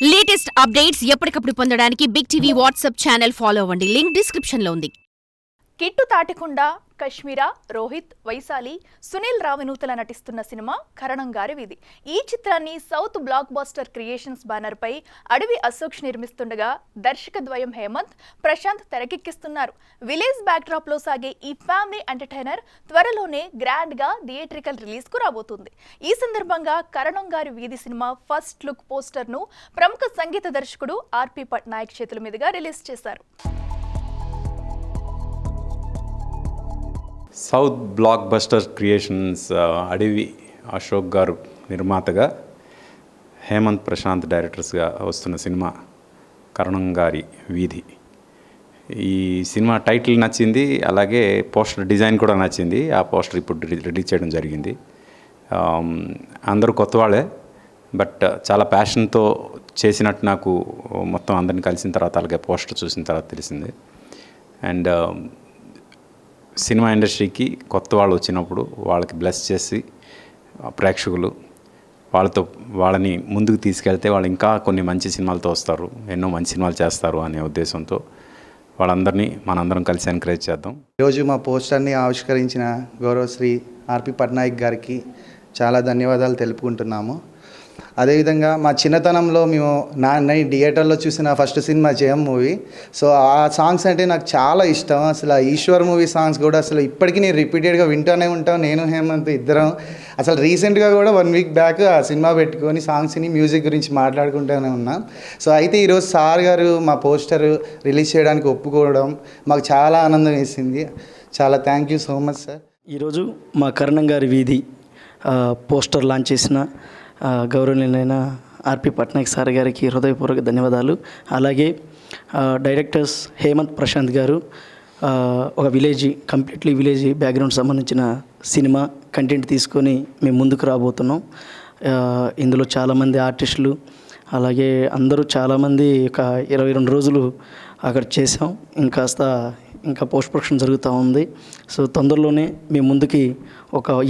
Latest updates ఎప్పటికప్పుడు పొందడానికి big TV WhatsApp channel follow అవ్వండి. లింక్ డిస్క్రిప్షన్ లో ఉంది. కిట్టు తాటికొండ, కశ్మీరా, రోహిత్, వైశాలి, సునీల్ రావినూతల నటిస్తున్న సినిమా కరణం గారి వీధి. ఈ చిత్రాన్ని South Blockbuster Creations banner పై అడవి అశోక్ నిర్మిస్తుండగా దర్శక ద్వయం హేమంత్, ప్రశాంత్ తెరకెక్కిస్తున్నారు. విలేజ్ బ్యాక్ డ్రాప్ లో సాగే ఈ ఫ్యామిలీ ఎంటర్టైనర్ త్వరలోనే గ్రాండ్ గా థియేట్రికల్ రిలీజ్ కు రాబోతుంది. ఈ సందర్భంగా కరణం గారి వీధి సినిమా ఫస్ట్ లుక్ పోస్టర్ ను ప్రముఖ సంగీత దర్శకుడు ఆర్పి పట్నాయక్ చేతుల మీదుగా రిలీజ్ చేశారు. సౌత్ బ్లాక్ బస్టర్ క్రియేషన్స్ అడవి అశోక్ గారు నిర్మాతగా, హేమంత్, ప్రశాంత్ డైరెక్టర్స్గా వస్తున్న సినిమా కరణం గారి వీధి. ఈ సినిమా టైటిల్ నచ్చింది, అలాగే పోస్టర్ డిజైన్ కూడా నచ్చింది. ఆ పోస్టర్ ఇప్పుడు రిలీజ్ చేయడం జరిగింది. అందరూ కొత్త వాళ్ళే, బట్ చాలా ప్యాషన్తో చేసినట్టు నాకు మొత్తం అందరిని కలిసిన తర్వాత, అలాగే పోస్టర్ చూసిన తర్వాత తెలిసింది. అండ్ సినిమా ఇండస్ట్రీకి కొత్త వాళ్ళు వచ్చినప్పుడు వాళ్ళకి బ్లెస్ చేసి ప్రేక్షకులు వాళ్ళని ముందుకు తీసుకెళ్తే వాళ్ళు ఇంకా కొన్ని మంచి సినిమాలతో వస్తారు, ఎన్నో మంచి సినిమాలు చేస్తారు అనే ఉద్దేశంతో వాళ్ళందరినీ మనందరం కలిసి ఎంకరేజ్ చేద్దాం. ఈరోజు మా పోస్టర్ని ఆవిష్కరించిన గౌరవశ్రీ ఆర్పి పట్నాయక్ గారికి చాలా ధన్యవాదాలు తెలుపుకుంటున్నాము. అదేవిధంగా మా చిన్నతనంలో మేము నేను థియేటర్లో చూసిన ఫస్ట్ సినిమా జయం మూవీ. సో ఆ సాంగ్స్ అంటే నాకు చాలా ఇష్టం. అసలు ఆ ఈశ్వర్ మూవీ సాంగ్స్ కూడా అసలు ఇప్పటికీ నేను రిపీటెడ్గా వింటూనే ఉంటాను. నేను హేమంత్ ఇద్దరం అసలు రీసెంట్గా కూడా 1 వీక్ బ్యాక్ ఆ సినిమా పెట్టుకొని సాంగ్స్ని, మ్యూజిక్ గురించి మాట్లాడుకుంటూనే ఉన్నాం. సో అయితే ఈరోజు సార్ గారు మా పోస్టర్ రిలీజ్ చేయడానికి ఒప్పుకోవడం మాకు చాలా ఆనందం వేసింది. చాలా thank you so much sir. ఈరోజు మా కరణం గారి వీధి పోస్టర్ లాంచ్ చేసిన గౌరవనీయులైన ఆర్పి పట్నాయక్ సార్ గారికి హృదయపూర్వక ధన్యవాదాలు. అలాగే డైరెక్టర్స్ హేమంత్, ప్రశాంత్ గారు ఒక కంప్లీట్లీ విలేజ్ బ్యాక్గ్రౌండ్ సంబంధించిన సినిమా కంటెంట్ తీసుకొని మేము ముందుకు రాబోతున్నాం. ఇందులో చాలామంది ఆర్టిస్టులు, అలాగే అందరూ చాలామంది ఒక 22 రోజులు అక్కడ చేసాం. ఇంకా పోస్ట్ ప్రొడక్షన్ జరుగుతూ ఉంది. సో తొందరలోనే మేము ముందుకి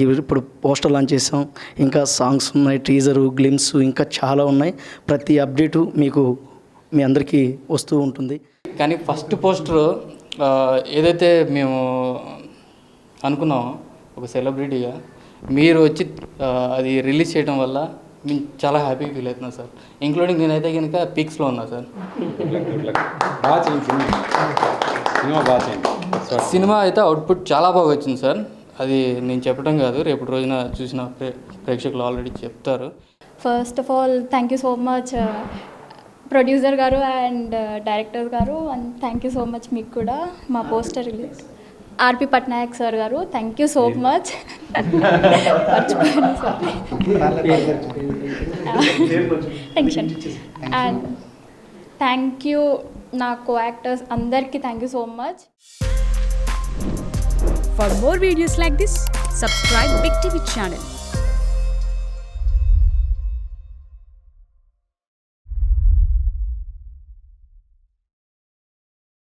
ఇప్పుడు పోస్టర్ లాంచ్ చేసాం. ఇంకా సాంగ్స్ ఉన్నాయి, టీజరు, గ్లిమ్స్ ఇంకా చాలా ఉన్నాయి. ప్రతి అప్డేటు మీ అందరికీ వస్తూ ఉంటుంది. కానీ ఫస్ట్ పోస్టర్ ఏదైతే మేము అనుకున్నామో ఒక సెలబ్రిటీగా మీరు వచ్చి అది రిలీజ్ చేయడం వల్ల మేము చాలా హ్యాపీ ఫీల్ అవుతున్నాం సార్. ఇంక్లూడింగ్ నేనైతే కనుక పిక్స్లో ఉన్నా సార్. సినిమా అయితే అవుట్పుట్ చాలా బాగా వచ్చింది సార్. అది నేను చెప్పడం కాదు, రేపు రోజున చూసిన ప్రేక్షకులు ఆల్రెడీ చెప్తారు. First of all thank you so much producer గారు అండ్ డైరెక్టర్ గారు, and thank you so much మీకు కూడా మా పోస్టర్ రిలీజ్ ఆర్పి పట్నాయక్ సార్ గారు, థ్యాంక్ యూ సో మచ్. మర్చిపోయాను sir. Tension. And thank you నా కో యాక్టర్స్ అందరికీ thank you so much. For more videos like this, subscribe Big TV channel.